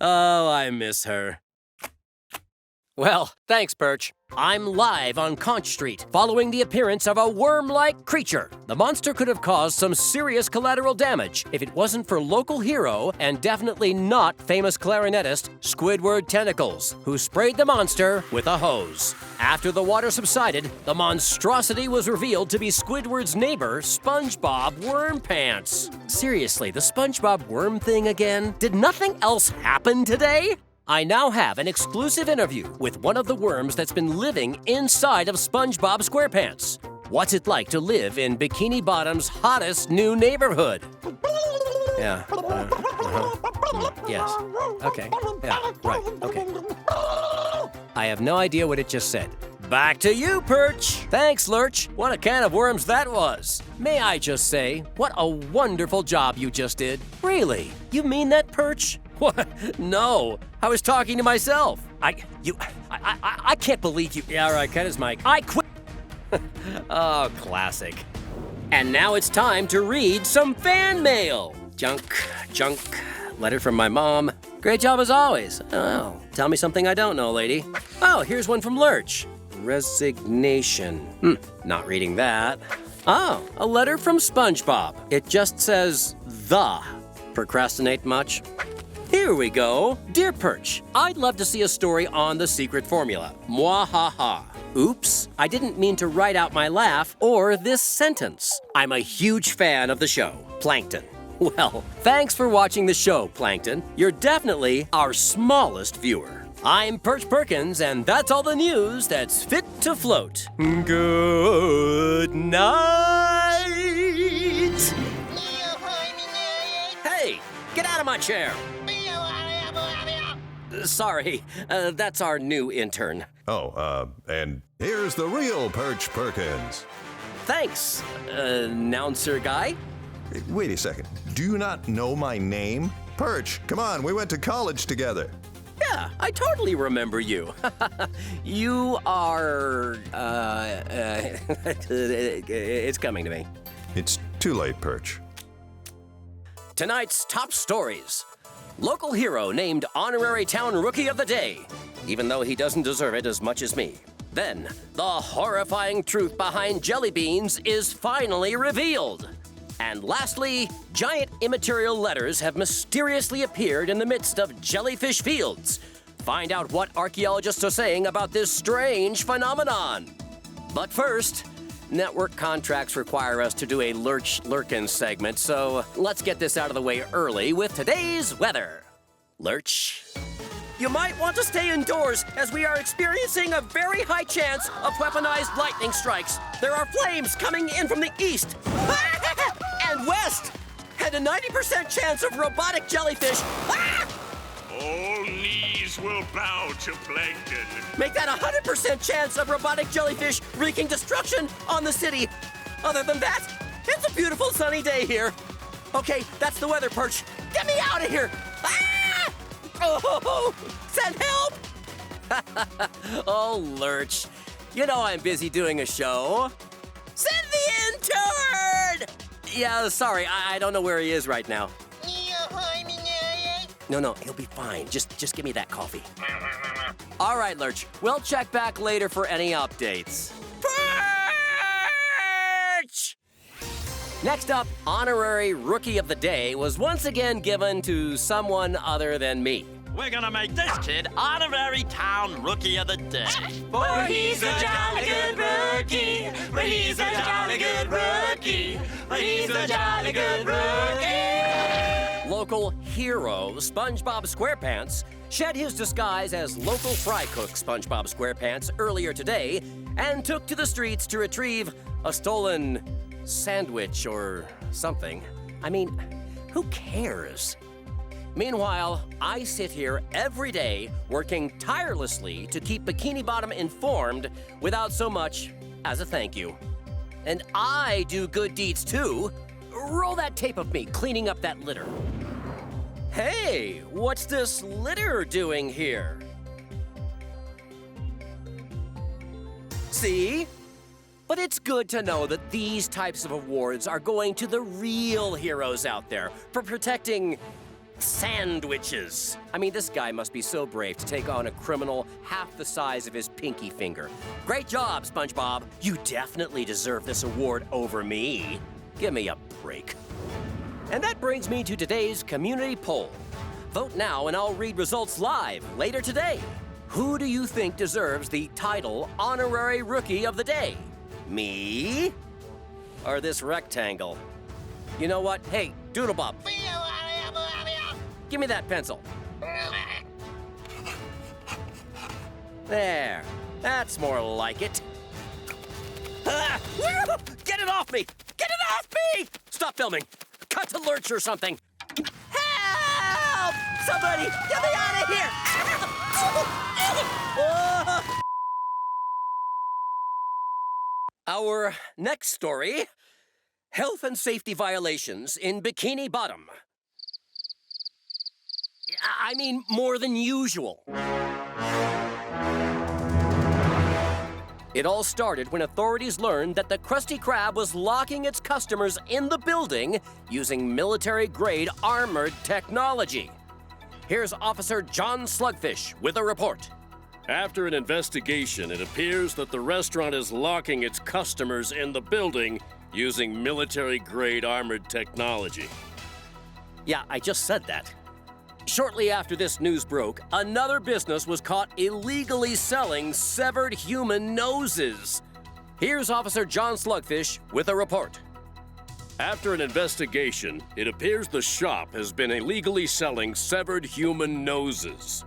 Oh, I miss her. Well, thanks, Perch. I'm live on Conch Street, following the appearance of a worm-like creature. The monster could have caused some serious collateral damage if it wasn't for local hero and definitely not famous clarinetist Squidward Tentacles, who sprayed the monster with a hose. After the water subsided, the monstrosity was revealed to be Squidward's neighbor, SpongeBob WormPants. Seriously, the SpongeBob worm thing again? Did nothing else happen today? I now have an exclusive interview with one of the worms that's been living inside of SpongeBob SquarePants. What's it like to live in Bikini Bottom's hottest new neighborhood? Yeah. Yes. Okay. Yeah. Right. Okay. I have no idea what it just said. Back to you, Perch. Thanks, Lurch. What a can of worms that was. May I just say, what a wonderful job you just did. Really? You mean that, Perch? What? No, I was talking to myself. I can't believe you. Yeah, all right, cut his mic. I quit. Oh, classic. And now it's time to read some fan mail. Junk. Letter from my mom. Great job as always. Oh, tell me something I don't know, lady. Oh, here's one from Lurch. Resignation. Not reading that. Oh, a letter from SpongeBob. It just says, the. Procrastinate much? Here, Here we go. Dear Perch, I'd love to see a story on the secret formula. Mwahaha. Oops, I didn't mean to write out my laugh or this sentence. I'm a huge fan of the show, Plankton. Well, thanks for watching the show, Plankton. You're definitely our smallest viewer. I'm Perch Perkins, and that's all the news that's fit to float. Good night! Hey, get out of my chair! Sorry, that's our new intern. Oh, and here's the real Perch Perkins. Thanks, announcer guy. Wait a second. Do you not know my name? Perch, come on, we went to college together. Yeah, I totally remember you. You are, it's coming to me. It's too late, Perch. Tonight's top stories. Local hero named Honorary Town Rookie of the Day, even though he doesn't deserve it as much as me. Then, the horrifying truth behind jelly beans is finally revealed. And lastly, giant immaterial letters have mysteriously appeared in the midst of jellyfish fields. Find out what archaeologists are saying about this strange phenomenon. But first, network contracts require us to do a Lurkin segment, so let's get this out of the way early with today's weather. Lurch. You might want to stay indoors as we are experiencing a very high chance of weaponized lightning strikes. There are flames coming in from the east and west, and a 90% chance of robotic jellyfish. All knees will bow to Plankton. Make that 100% chance of robotic jellyfish wreaking destruction on the city. Other than that, it's a beautiful sunny day here. Okay, that's the weather, Perch. Get me out of here! Oh, send help! Oh, Lurch. You know I'm busy doing a show. Send the intern! Yeah, sorry, I don't know where he is right now. No, he'll be fine. Just give me that coffee. All right, Lurch. We'll check back later for any updates. Perch! Next up, Honorary Rookie of the Day was once again given to someone other than me. We're gonna make this kid Honorary Town Rookie of the Day. For he's a jolly good rookie. But he's a jolly good rookie. But he's a jolly good rookie. Local hero SpongeBob SquarePants shed his disguise as local fry cook SpongeBob SquarePants earlier today and took to the streets to retrieve a stolen sandwich or something. I mean, who cares? Meanwhile, I sit here every day working tirelessly to keep Bikini Bottom informed without so much as a thank you. And I do good deeds too. Roll that tape of me cleaning up that litter. Hey, what's this litter doing here? See? But it's good to know that these types of awards are going to the real heroes out there for protecting sandwiches. I mean, this guy must be so brave to take on a criminal half the size of his pinky finger. Great job, SpongeBob. You definitely deserve this award over me. Give me a break. And that brings me to today's community poll. Vote now and I'll read results live later today. Who do you think deserves the title Honorary Rookie of the Day? Me? Or this rectangle? You know what? Hey, Doodlebob. Give me that pencil. There. That's more like it. Get it off me! Get it off me! Stop filming. Cut to Lurch or something. Help! Somebody, get me out of here! Our next story, health and safety violations in Bikini Bottom. I mean, more than usual. It all started when authorities learned that the Krusty Krab was locking its customers in the building using military-grade armored technology. Here's Officer John Slugfish with a report. After an investigation, it appears that the restaurant is locking its customers in the building using military-grade armored technology. Yeah, I just said that. Shortly after this news broke, another business was caught illegally selling severed human noses. Here's Officer John Slugfish with a report. After an investigation, it appears the shop has been illegally selling severed human noses.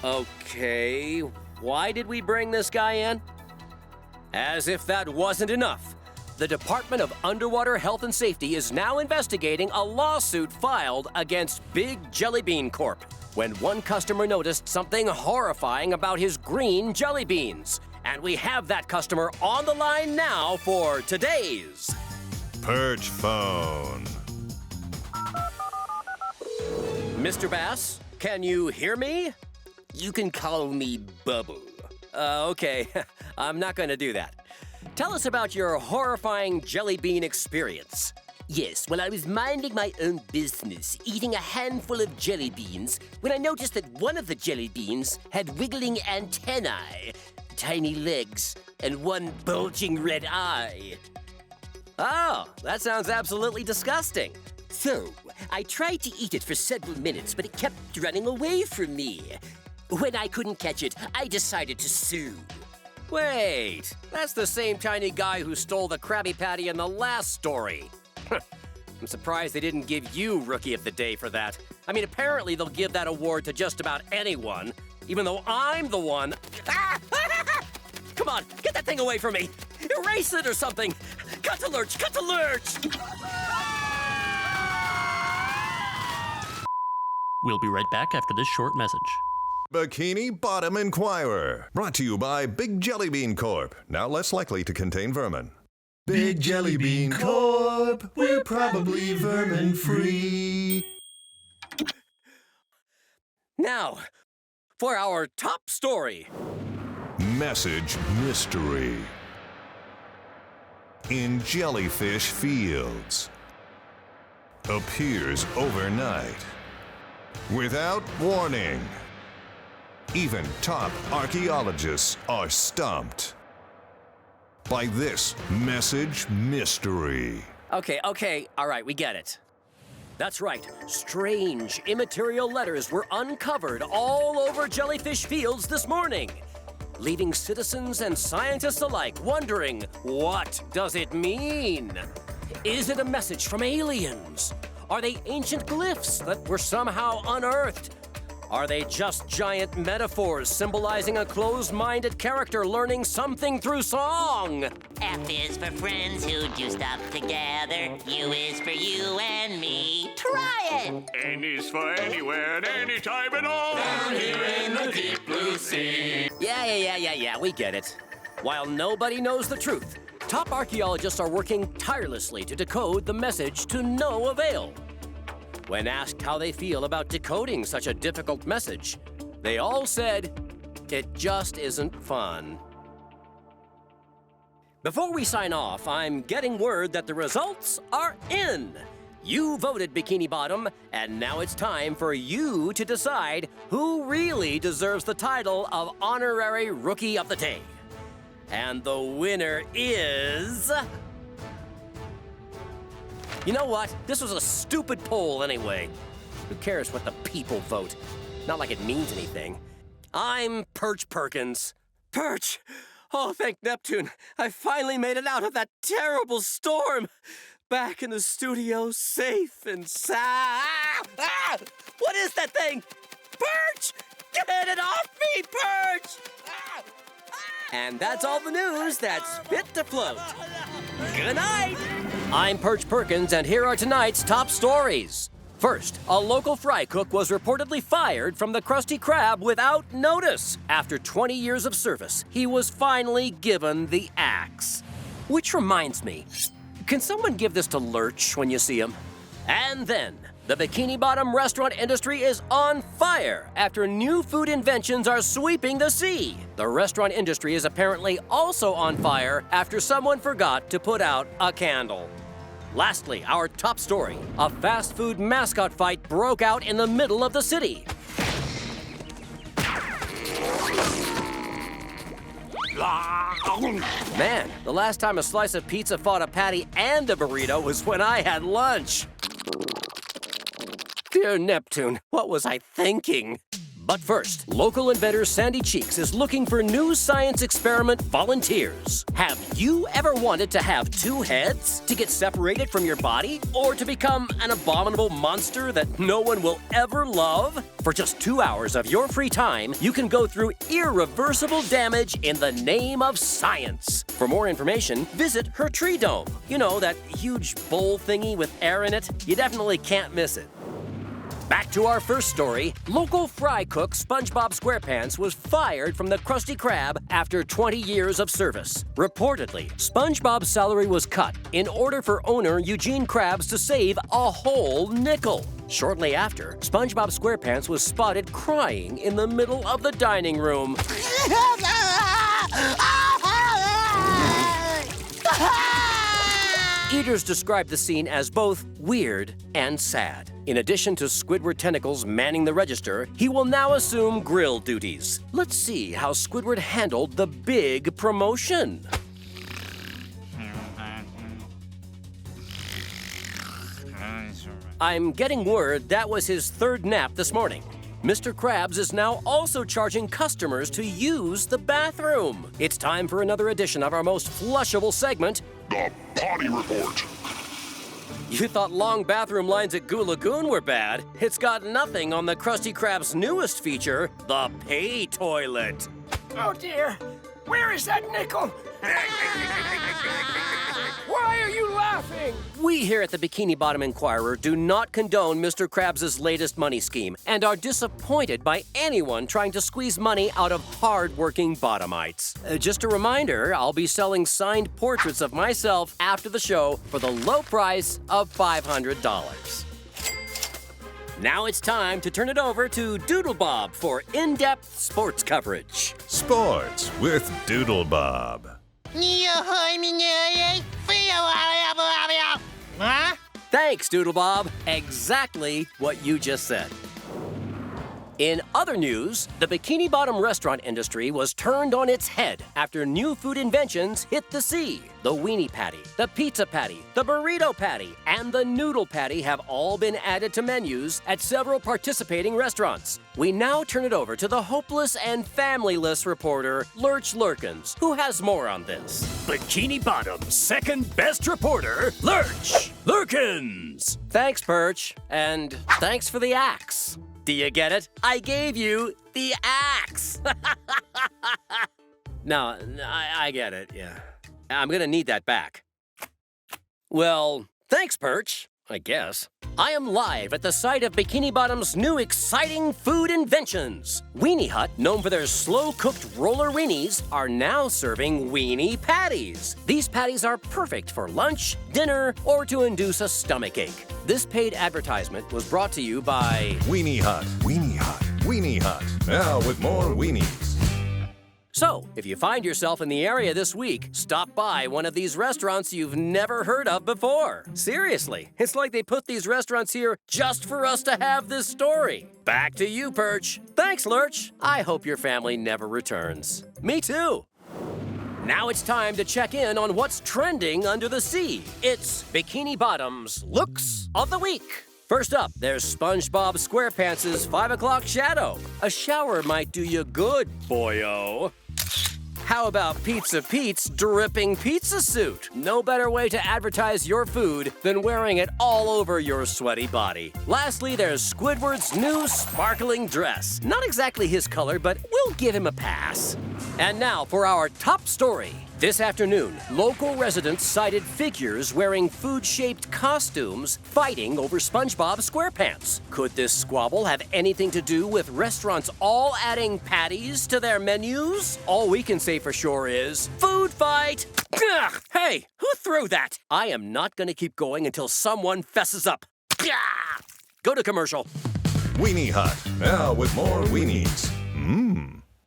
Okay, why did we bring this guy in? As if that wasn't enough, the Department of Underwater Health and Safety is now investigating a lawsuit filed against Big Jelly Bean Corp. when one customer noticed something horrifying about his green jelly beans. And we have that customer on the line now for today's Perch Phone. Mr. Bass, can you hear me? You can call me Bubble. Okay, I'm not gonna do that. Tell us about your horrifying jelly bean experience. Yes, well, I was minding my own business, eating a handful of jelly beans, when I noticed that one of the jelly beans had wiggling antennae, tiny legs, and one bulging red eye. Oh, that sounds absolutely disgusting. So, I tried to eat it for several minutes, but it kept running away from me. When I couldn't catch it, I decided to sue. Wait, that's the same tiny guy who stole the Krabby Patty in the last story. I'm surprised they didn't give you Rookie of the Day for that. I mean, apparently they'll give that award to just about anyone, even though I'm the one. Ah! Come on, get that thing away from me. Erase it or something. Cut to lurch, cut to lurch. We'll be right back after this short message. Bikini Bottom Inquirer, brought to you by Big Jelly Bean Corp, now less likely to contain vermin. Big Jelly Bean Corp, we're probably vermin-free. Now, for our top story. Message mystery. In jellyfish fields. Appears overnight. Without warning. Even top archaeologists are stumped by this message mystery. Okay, all right, we get it. That's right, strange, immaterial letters were uncovered all over jellyfish fields this morning, leaving citizens and scientists alike wondering, what does it mean? Is it a message from aliens? Are they ancient glyphs that were somehow unearthed? Are they just giant metaphors symbolizing a closed-minded character learning something through song? F is for friends who do stuff together. U is for you and me. Try it! N is for anywhere and anytime at all. Down here in the deep blue sea. Yeah, we get it. While nobody knows the truth, top archaeologists are working tirelessly to decode the message to no avail. When asked how they feel about decoding such a difficult message, they all said, it just isn't fun. Before we sign off, I'm getting word that the results are in. You voted Bikini Bottom, and now it's time for you to decide who really deserves the title of Honorary Rookie of the Day. And the winner is... You know what? This was a stupid poll anyway. Who cares what the people vote? Not like it means anything. I'm Perch Perkins. Perch! Oh, thank Neptune. I finally made it out of that terrible storm. Back in the studio, safe and sound. Ah! What is that thing? Perch! Get it off me, Perch! Ah! And that's all the news that's fit to float. Good night! I'm Perch Perkins, and here are tonight's top stories. First, a local fry cook was reportedly fired from the Krusty Krab without notice. After 20 years of service, he was finally given the axe. Which reminds me, can someone give this to Lurch when you see him? And then, the Bikini Bottom restaurant industry is on fire after new food inventions are sweeping the sea. The restaurant industry is apparently also on fire after someone forgot to put out a candle. Lastly, our top story, a fast food mascot fight broke out in the middle of the city. Man, the last time a slice of pizza fought a patty and a burrito was when I had lunch. Dear Neptune, what was I thinking? But first, local inventor Sandy Cheeks is looking for new science experiment volunteers. Have you ever wanted to have two heads? To get separated from your body? Or to become an abominable monster that no one will ever love? For just 2 hours of your free time, you can go through irreversible damage in the name of science. For more information, visit her tree dome. You know, that huge bowl thingy with air in it? You definitely can't miss it. Back to our first story, local fry cook SpongeBob SquarePants was fired from the Krusty Krab after 20 years of service. Reportedly, SpongeBob's salary was cut in order for owner Eugene Krabs to save a whole nickel. Shortly after, SpongeBob SquarePants was spotted crying in the middle of the dining room. Eaters described the scene as both weird and sad. In addition to Squidward Tentacles manning the register, he will now assume grill duties. Let's see how Squidward handled the big promotion. I'm getting word that was his third nap this morning. Mr. Krabs is now also charging customers to use the bathroom. It's time for another edition of our most flushable segment, The Potty Report. You thought long bathroom lines at Goo Lagoon were bad. It's got nothing on the Krusty Krab's newest feature, the pay toilet. Oh dear, where is that nickel? Why are you laughing? We here at the Bikini Bottom Inquirer do not condone Mr. Krabs' latest money scheme and are disappointed by anyone trying to squeeze money out of hard-working bottomites. Just a reminder, I'll be selling signed portraits of myself after the show for the low price of $500. Now it's time to turn it over to Doodle Bob for in-depth sports coverage. Sports with Doodle Bob. Huh? Thanks, Doodle Bob. Exactly what you just said. In other news, the Bikini Bottom restaurant industry was turned on its head after new food inventions hit the sea. The weenie patty, the pizza patty, the burrito patty, and the noodle patty have all been added to menus at several participating restaurants. We now turn it over to the hopeless and familyless reporter, Lurch Lurkins, who has more on this. Bikini Bottom's second best reporter, Lurch Lurkins. Thanks, Perch, and thanks for the axe. Do you get it? I gave you the axe. No, I get it, yeah. I'm gonna need that back. Well, thanks, Perch, I guess. I am live at the site of Bikini Bottom's new exciting food inventions. Weenie Hut, known for their slow-cooked roller weenies, are now serving weenie patties. These patties are perfect for lunch, dinner, or to induce a stomachache. This paid advertisement was brought to you by Weenie Hut, Weenie Hut, Weenie Hut. Now with more weenies. So, if you find yourself in the area this week, stop by one of these restaurants you've never heard of before. Seriously, it's like they put these restaurants here just for us to have this story. Back to you, Perch. Thanks, Lurch. I hope your family never returns. Me too. Now it's time to check in on what's trending under the sea. It's Bikini Bottom's Looks of the Week. First up, there's SpongeBob SquarePants' 5 o'clock shadow. A shower might do you good, boyo. How about Pizza Pete's dripping pizza suit? No better way to advertise your food than wearing it all over your sweaty body. Lastly, there's Squidward's new sparkling dress. Not exactly his color, but we'll give him a pass. And now for our top story. This afternoon, local residents sighted figures wearing food-shaped costumes fighting over SpongeBob SquarePants. Could this squabble have anything to do with restaurants all adding patties to their menus? All we can say for sure is, food fight! Ugh, hey, who threw that? I am not gonna keep going until someone fesses up. Ugh. Go to commercial. Weenie Hut, now with more weenies.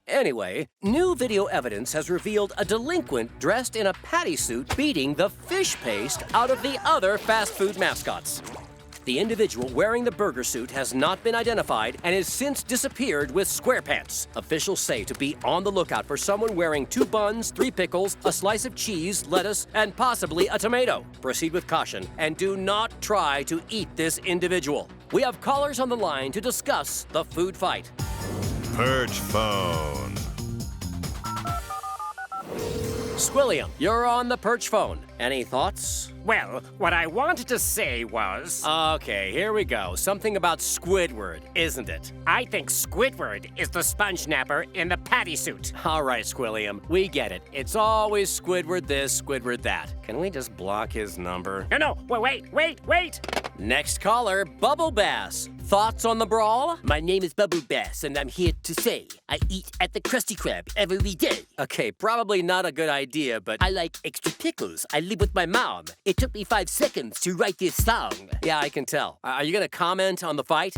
Anyway, new video evidence has revealed a delinquent dressed in a patty suit beating the fish paste out of the other fast food mascots. The individual wearing the burger suit has not been identified and has since disappeared with SquarePants. Officials say to be on the lookout for someone wearing 2 buns, 3 pickles, a slice of cheese, lettuce, and possibly a tomato. Proceed with caution and do not try to eat this individual. we have callers on the line to discuss the food fight. Perch phone. Squilliam, you're on the Perch phone. Any thoughts? Well, what I wanted to say was... Okay, here we go. Something about Squidward, isn't it? I think Squidward is the sponge napper in the patty suit. All right, Squilliam, we get it. It's always Squidward this, Squidward that. Can we just block his number? No, wait! Next caller, Bubble Bass. Thoughts on the brawl? My name is Bubble Bass, and I'm here to say I eat at the Krusty Krab every day. Okay, probably not a good idea, but... I like extra pickles. I live with my mom. It took me 5 seconds to write this song. Yeah, I can tell. Are you gonna comment on the fight?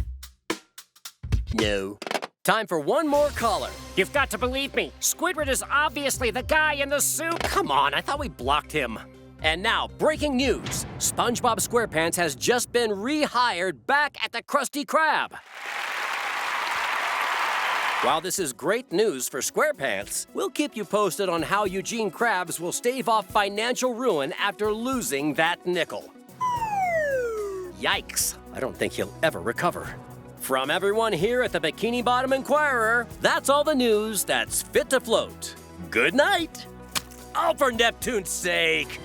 No. Time for one more caller. You've got to believe me. Squidward is obviously the guy in the suit. Come on, I thought we blocked him. And now, breaking news. SpongeBob SquarePants has just been rehired back at the Krusty Krab. While this is great news for SquarePants, we'll keep you posted on how Eugene Krabs will stave off financial ruin after losing that nickel. Yikes, I don't think he'll ever recover. From everyone here at the Bikini Bottom Inquirer, that's all the news that's fit to float. Good night. Oh, for Neptune's sake.